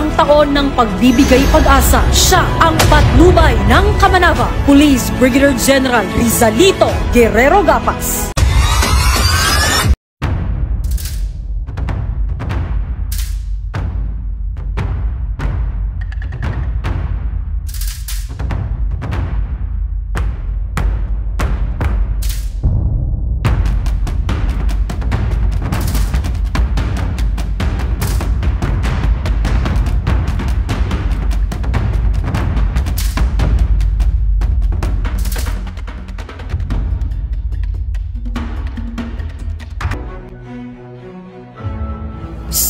isang taon ng pagbibigay pag-asa. Siya ang patnubay ng Kamanava, Police Brigadier General Rizalito Guerrero Gapas.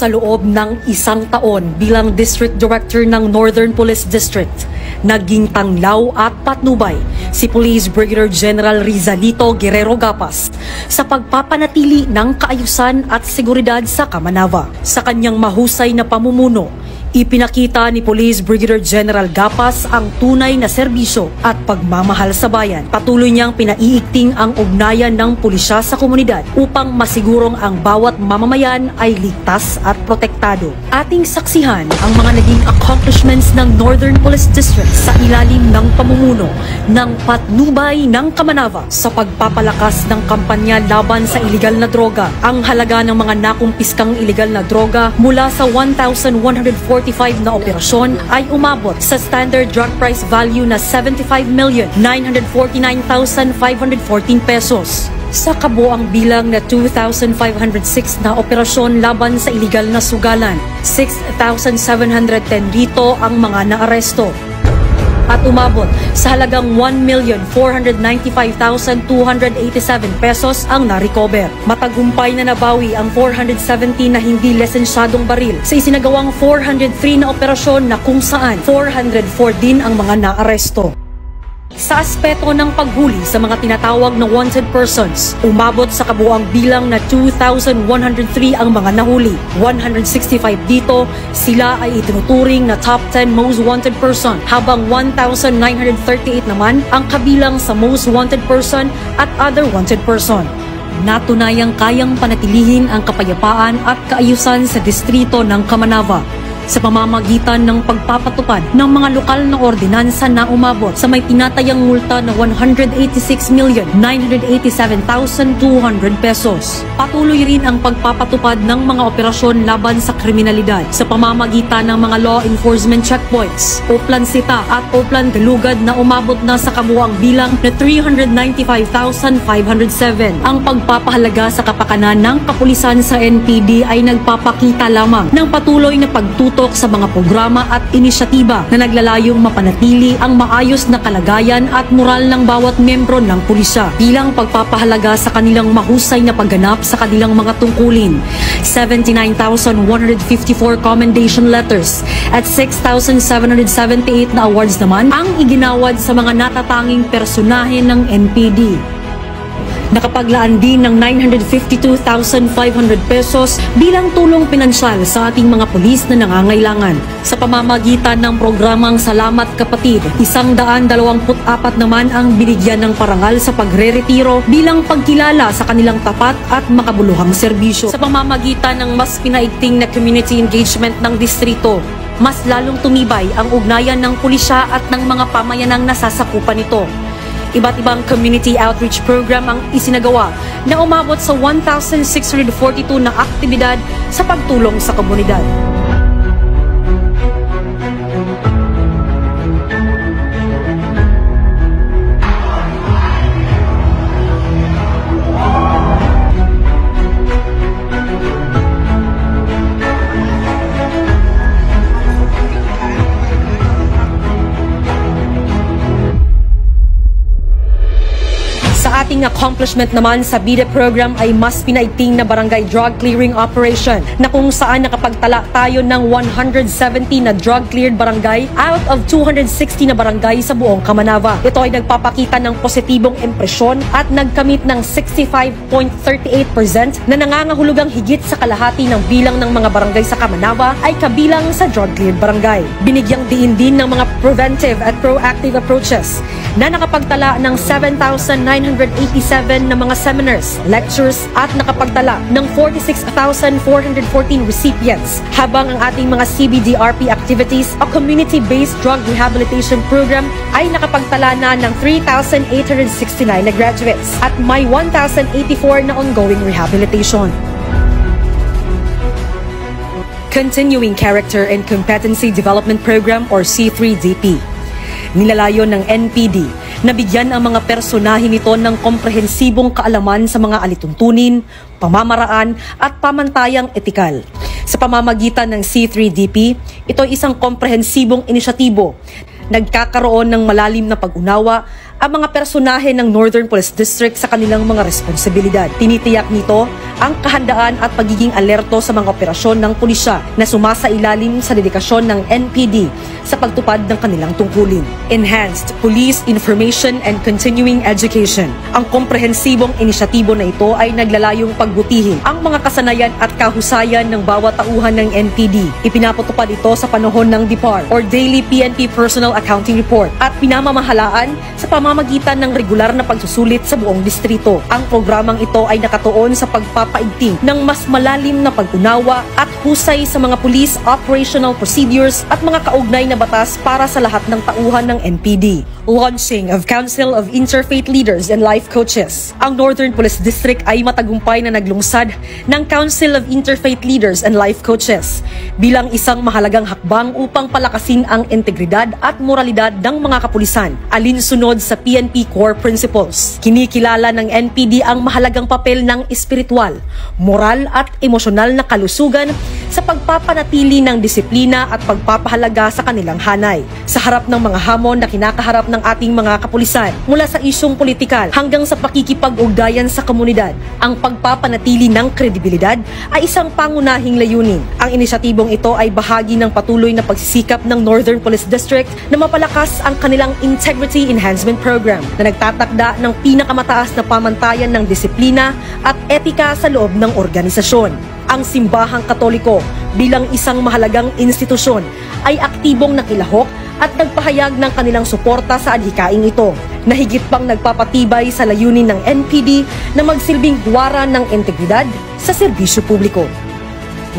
Sa loob ng isang taon bilang District Director ng Northern Police District, naging tanglaw at patnubay si Police Brigadier General Rizalito Guerrero Gapas sa pagpapanatili ng kaayusan at seguridad sa Kamanava. Sa kanyang mahusay na pamumuno, ipinakita ni Police Brigadier General Gapas ang tunay na serbisyo at pagmamahal sa bayan. Patuloy niyang pinaiigting ang ugnayan ng pulisya sa komunidad upang masigurong ang bawat mamamayan ay ligtas at protektado. Ating saksihan ang mga naging accomplishments ng Northern Police District sa ilalim ng pamumuno ng Patnubay ng Kamanava sa pagpapalakas ng kampanya laban sa iligal na droga. Ang halaga ng mga nakumpiskang iligal na droga mula sa 1,145 na operasyon ay umabot sa standard drug price value na 75,949,514 pesos. Sa kabuang bilang na 2,506 na operasyon laban sa iligal na sugalan, 6,710 rito ang mga naaresto. At umabot sa halagang 1,495,287 pesos ang na-recover. Matagumpay na nabawi ang 470 na hindi lisensyadong baril sa isinagawang 403 na operasyon na kung saan 404 din ang mga naaresto. Sa aspeto ng paghuli sa mga tinatawag na wanted persons, umabot sa kabuang bilang na 2,103 ang mga nahuli. 165 dito, sila ay itinuturing na top 10 most wanted person, habang 1,938 naman ang kabilang sa most wanted person at other wanted person. Natunayang kayang panatilihin ang kapayapaan at kaayusan sa distrito ng Kamanava sa pamamagitan ng pagpapatupad ng mga lokal na ordinansa na umabot sa may tinatayang multa na 186,987,200 pesos. Patuloy rin ang pagpapatupad ng mga operasyon laban sa kriminalidad sa pamamagitan ng mga law enforcement checkpoints, Oplan Sita at Oplan Galugad na umabot na sa kabuang bilang na 395,507. Ang pagpapahalaga sa kapakanan ng kapulisan sa NPD ay nagpapakita lamang ng patuloy na pagtutok sa mga programa at inisyatiba na naglalayong mapanatili ang maayos na kalagayan at moral ng bawat membro ng pulisya bilang pagpapahalaga sa kanilang mahusay na pagganap sa kanilang mga tungkulin. 79,154 commendation letters at 6,778 na awards naman ang iginawad sa mga natatanging personahe ng NPD. Nakapaglaan din ng 952,500 pesos bilang tulong pinansyal sa ating mga pulis na nangangailangan. Sa pamamagitan ng programang Salamat Kapatid, 124 naman ang binigyan ng parangal sa pagre-retiro bilang pagkilala sa kanilang tapat at makabuluhang serbisyo. Sa pamamagitan ng mas pinaigting na community engagement ng distrito, mas lalong tumibay ang ugnayan ng pulisya at ng mga pamayanang nasasakupan nito. Iba't ibang community outreach program ang isinagawa na umabot sa 1,642 na aktibidad sa pagtulong sa komunidad. Ating accomplishment naman sa BIDA program ay mas pinaigting na barangay drug clearing operation na kung saan nakapagtala tayo ng 170 na drug cleared barangay out of 260 na barangay sa buong Kamanava. Ito ay nagpapakita ng positibong impresyon at nagkamit ng 65.38% na nangangahulugang higit sa kalahati ng bilang ng mga barangay sa Kamanava ay kabilang sa drug cleared barangay. Binigyang diin din ng mga preventive at proactive approaches na nakapagtala ng 7,987 na mga seminars, lectures at nakapagtala ng 46,414 recipients, habang ang ating mga CBDRP activities o Community-Based Drug Rehabilitation Program ay nakapagtala na ng 3,869 na graduates at may 1,084 na ongoing rehabilitation. Continuing Character and Competency Development Program or C3DP. Nilalayon ng NPD na bigyan ang mga personahe nito ng komprehensibong kaalaman sa mga alituntunin, pamamaraan at pamantayang etikal. Sa pamamagitan ng C3DP, ito ay isang komprehensibong inisyatibo. Nagkakaroon ng malalim na pag-unawa ang mga personahe ng Northern Police District sa kanilang mga responsibilidad. Tinitiyak nito ang kahandaan at pagiging alerto sa mga operasyon ng pulisya na sumasailalim sa dedikasyon ng NPD sa pagtupad ng kanilang tungkulin. Enhanced Police Information and Continuing Education. Ang komprehensibong inisyatibo na ito ay naglalayong pagbutihin ang mga kasanayan at kahusayan ng bawat tauhan ng NPD. Ipinapatupad ito sa panahon ng DPAR or Daily PNP Personal Accounting Report at pinamamahalaan sa pamamagitan ng regular na pagsusulit sa buong distrito. Ang programang ito ay nakatuon sa pagpapaigting ng mas malalim na pag-unawa at husay sa mga police operational procedures at mga kaugnay na batas para sa lahat ng tauhan ng NPD. Launching of Council of Interfaith Leaders and Life Coaches. Ang Northern Police District ay matagumpay na naglungsad ng Council of Interfaith Leaders and Life Coaches bilang isang mahalagang hakbang upang palakasin ang integridad at moralidad ng mga kapulisan, alinsunod sa PNP Core Principles. Kinikilala ng NPD ang mahalagang papel ng espiritual, moral at emosyonal na kalusugan sa pagpapanatili ng disiplina at pagpapahalaga sa kanilang hanay. Sa harap ng mga hamon na kinakaharap ng ating mga kapulisan, mula sa isyong politikal hanggang sa pakikipag-ugnayan sa komunidad, ang pagpapanatili ng kredibilidad ay isang pangunahing layunin. Ang inisyatibong ito ay bahagi ng patuloy na pagsisikap ng Northern Police District na mapalakas ang kanilang Integrity Enhancement Program na nagtatakda ng pinakamataas na pamantayan ng disiplina at etika sa loob ng organisasyon. Ang Simbahang Katoliko bilang isang mahalagang institusyon ay aktibong nakilahok at nagpahayag ng kanilang suporta sa adhikaing ito, na higit pang nagpapatibay sa layunin ng NPD na magsilbing huwaran ng integridad sa serbisyo publiko.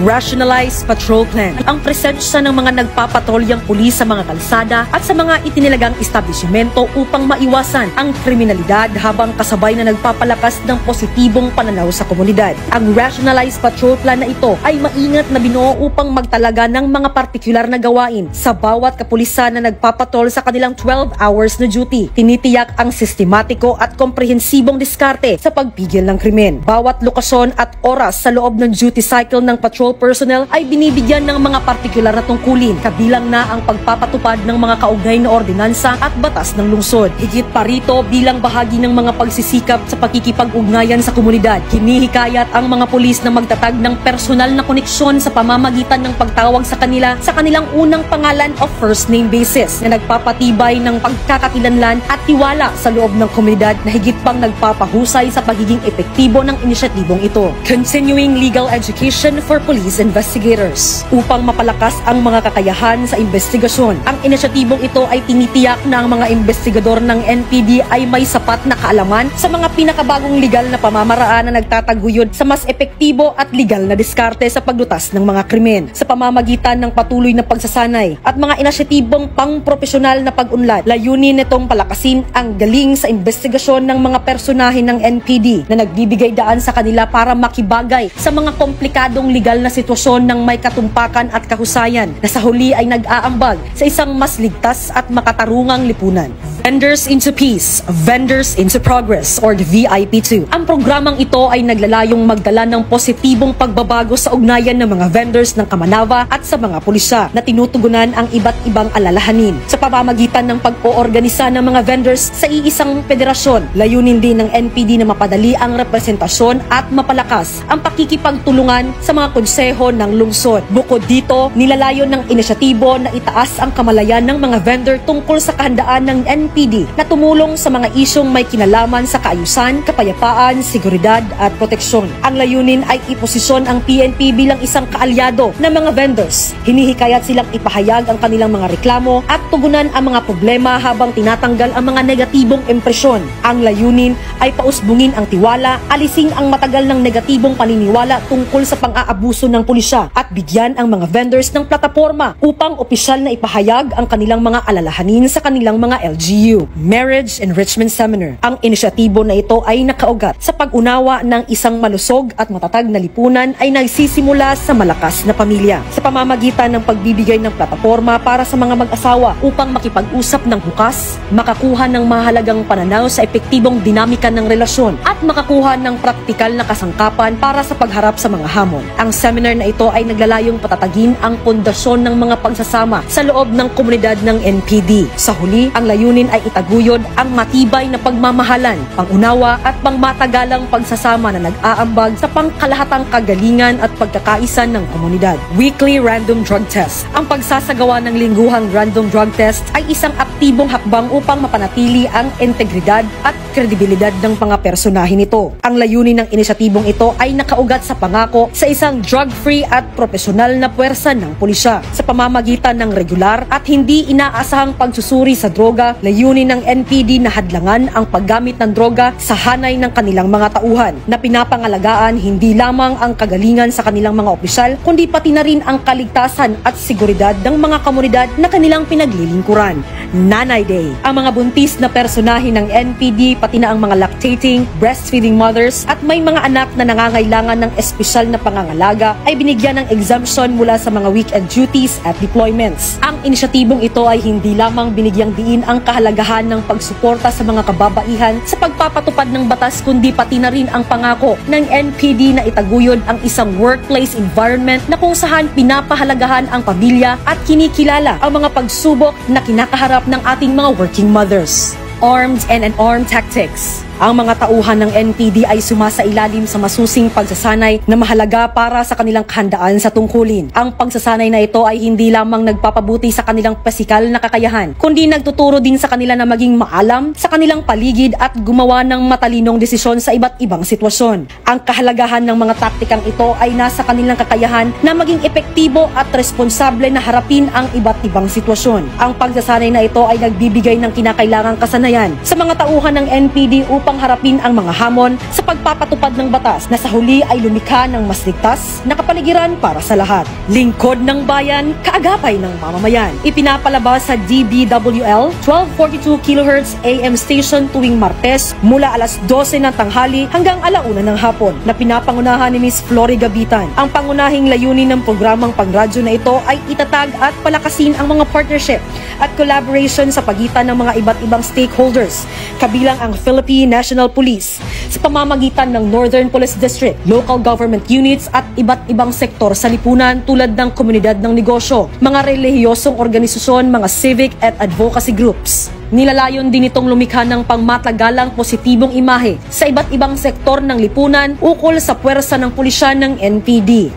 Rationalized Patrol Plan. Ang presensya ng mga nagpapatrolyang pulis sa mga kalsada at sa mga itinilagang establishmento upang maiwasan ang kriminalidad habang kasabay na nagpapalakas ng positibong pananaw sa komunidad. Ang Rationalized Patrol Plan na ito ay maingat na binuo upang magtalaga ng mga partikular na gawain sa bawat kapulisan na nagpapatrol sa kanilang 12 hours na duty. Tinitiyak ang sistematiko at komprehensibong diskarte sa pagpigil ng krimen. Bawat lokasyon at oras sa loob ng duty cycle ng patrol personnel ay binibigyan ng mga partikular na tungkulin, kabilang na ang pagpapatupad ng mga kaugnay na ordinansa at batas ng lungsod. Higit pa rito, bilang bahagi ng mga pagsisikap sa pakikipag-ugnayan sa komunidad, hinihikayat ang mga pulis na magtatag ng personal na koneksyon sa pamamagitan ng pagtawag sa kanila sa kanilang unang pangalan o first name basis na nagpapatibay ng pagkakakilanlan at tiwala sa loob ng komunidad na higit pang nagpapahusay sa pagiging epektibo ng inisyatibong ito. Continuing Legal Education for Police Investigators. Upang mapalakas ang mga kakayahan sa investigasyon, ang inisyatibong ito ay tinitiyak na ang mga investigador ng NPD ay may sapat na kaalaman sa mga pinakabagong legal na pamamaraan na nagtataguyod sa mas epektibo at legal na diskarte sa paglutas ng mga krimen. Sa pamamagitan ng patuloy na pagsasanay at mga inisyatibong pang-propesyonal na pag-unlad, layunin nitong palakasin ang galing sa investigasyon ng mga personahe ng NPD na nagbibigay daan sa kanila para makibagay sa mga komplikadong legal na sitwasyon ng may katumpakan at kahusayan na sa huli ay nag-aambag sa isang mas ligtas at makatarungang lipunan. Vendors into Peace, Vendors into Progress or the VIP2. Ang programang ito ay naglalayong magdala ng positibong pagbabago sa ugnayan ng mga vendors ng Kamanava at sa mga pulisya na tinutugunan ang iba't ibang alalahanin. Sa pamamagitan ng pag-oorganisa ng mga vendors sa iisang federasyon, layunin din ng NPD na mapadali ang representasyon at mapalakas ang pakikipagtulungan sa mga konseho ng lungsod. Bukod dito, nilalayon ng inisyatibo na itaas ang kamalayan ng mga vendor tungkol sa kahandaan ng NPD NPD na tumulong sa mga isyong may kinalaman sa kaayusan, kapayapaan, seguridad at proteksyon. Ang layunin ay iposisyon ang PNP bilang isang kaalyado ng mga vendors. Hinihikayat silang ipahayag ang kanilang mga reklamo at tugunan ang mga problema habang tinatanggal ang mga negatibong impresyon. Ang layunin ay pausbungin ang tiwala, alisin ang matagal ng negatibong paniniwala tungkol sa pang-aabuso ng pulisya at bigyan ang mga vendors ng plataporma upang opisyal na ipahayag ang kanilang mga alalahanin sa kanilang mga LGU. Marriage Enrichment Seminar. Ang inisyatibo na ito ay nakaugat sa pag-unawa ng isang malusog at matatag na lipunan ay nagsisimula sa malakas na pamilya sa pamamagitan ng pagbibigay ng plataporma para sa mga mag-asawa upang makipag-usap ng bukas, makakuha ng mahalagang pananaw sa epektibong dinamika ng relasyon at makakuha ng praktikal na kasangkapan para sa pagharap sa mga hamon. Ang seminar na ito ay naglalayong patatagin ang pundasyon ng mga pagsasama sa loob ng komunidad ng NPD. Sa huli, ang layunin ay itaguyod ang matibay na pagmamahalan, pangunawa at pangmatagalang pagsasama na nag-aambag sa pangkalahatang kagalingan at pagkakaisa ng komunidad. Weekly Random Drug Test. Ang pagsasagawa ng lingguhang random drug test ay isang aktibong hakbang upang mapanatili ang integridad at kredibilidad ng mga personahin nito. Ang layunin ng inisyatibong ito ay nakaugat sa pangako sa isang drug-free at profesional na puwersa ng pulisya. Sa pamamagitan ng regular at hindi inaasahang pagsusuri sa droga, layunin ng NPD na hadlangan ang paggamit ng droga sa hanay ng kanilang mga tauhan na pinapangalagaan hindi lamang ang kagalingan sa kanilang mga opisyal kundi pati na rin ang kaligtasan at seguridad ng mga komunidad na kanilang pinaglilingkuran. Nanay Day. Ang mga buntis na personahe ng NPD pati na ang mga lactating, breastfeeding mothers at may mga anak na nangangailangan ng espesyal na pangangalaga ay binigyan ng exemption mula sa mga weekend duties at deployments. Ang inisyatibong ito ay hindi lamang binigyang diin ang kahalagahan ng pagsuporta sa mga kababaihan sa pagpapatupad ng batas kundi pati na rin ang pangako ng NPD na itaguyod ang isang workplace environment na kung saan pinapahalagahan ang pamilya at kinikilala ang mga pagsubok na kinakaharap ng ating mga working mothers. Armed and unarmed tactics. Ang mga tauhan ng NPD ay sumasailalim sa masusing pagsasanay na mahalaga para sa kanilang kahandaan sa tungkulin. Ang pagsasanay na ito ay hindi lamang nagpapabuti sa kanilang pisikal na kakayahan, kundi nagtuturo din sa kanila na maging maalam sa kanilang paligid at gumawa ng matalinong desisyon sa iba't ibang sitwasyon. Ang kahalagahan ng mga taktikang ito ay nasa kanilang kakayahan na maging epektibo at responsable na harapin ang iba't ibang sitwasyon. Ang pagsasanay na ito ay nagbibigay ng kinakailangang kasanayan sa mga tauhan ng NPD upang harapin ang mga hamon sa pagpapatupad ng batas na sa huli ay lumikha ng mas ligtas na kapaligiran para sa lahat. Lingkod ng bayan, kaagapay ng mamamayan. Ipinapalabas sa DBWL 1242 kHz AM station tuwing Martes mula alas 12 ng tanghali hanggang alauna ng hapon na pinapangunahan ni Ms. Flory Gabitan. Ang pangunahing layunin ng programang pangradyo na ito ay itatag at palakasin ang mga partnership at collaboration sa pagitan ng mga iba't ibang stakeholders, kabilang ang Philippine National Police, sa pamamagitan ng Northern Police District, local government units at iba't ibang sektor sa lipunan tulad ng komunidad ng negosyo, mga relihiyosong organisasyon, mga civic at advocacy groups. Nilalayon din itong lumikha ng pangmatagalang positibong imahe sa iba't ibang sektor ng lipunan ukol sa puwersa ng pulisya ng NPD.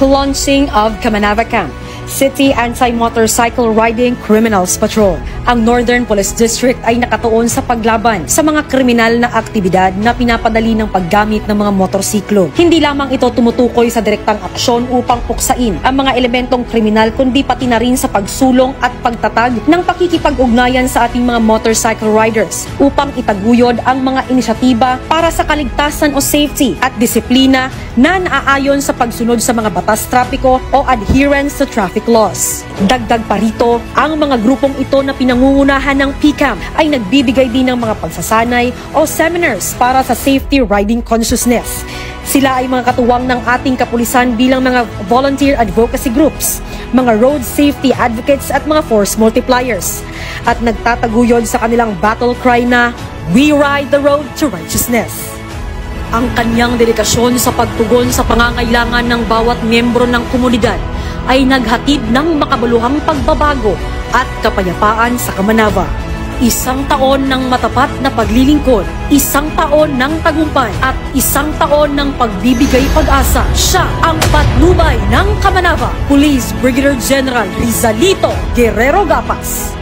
Launching of Kamanava Camp, City Anti-Motorcycle Riding Criminals Patrol. Ang Northern Police District ay nakatuon sa paglaban sa mga kriminal na aktibidad na pinapadali ng paggamit ng mga motorsiklo. Hindi lamang ito tumutukoy sa direktang aksyon upang puksain ang mga elementong kriminal kundi pati na rin sa pagsulong at pagtatag ng pakikipag-ugnayan sa ating mga motorcycle riders upang itaguyod ang mga inisyatiba para sa kaligtasan o safety at disiplina na naaayon sa pagsunod sa mga batas trapiko o adherence to traffic laws. Dagdag pa rito, ang mga grupong ito na pinangungunahan ng PCAM ay nagbibigay din ng mga pagsasanay o seminars para sa safety riding consciousness. Sila ay mga katuwang ng ating kapulisan bilang mga volunteer advocacy groups, mga road safety advocates at mga force multipliers. At nagtataguyod sa kanilang battle cry na, "We ride the road to righteousness." Ang kanyang dedikasyon sa pagtugon sa pangangailangan ng bawat miyembro ng komunidad ay naghatid ng makabuluhang pagbabago at kapayapaan sa Kamanava. Isang taon ng matapat na paglilingkod, isang taon ng tagumpay at isang taon ng pagbibigay pag-asa. Siya ang patnubay ng Kamanava, Police Brigadier General Rizalito Guerrero Gapas.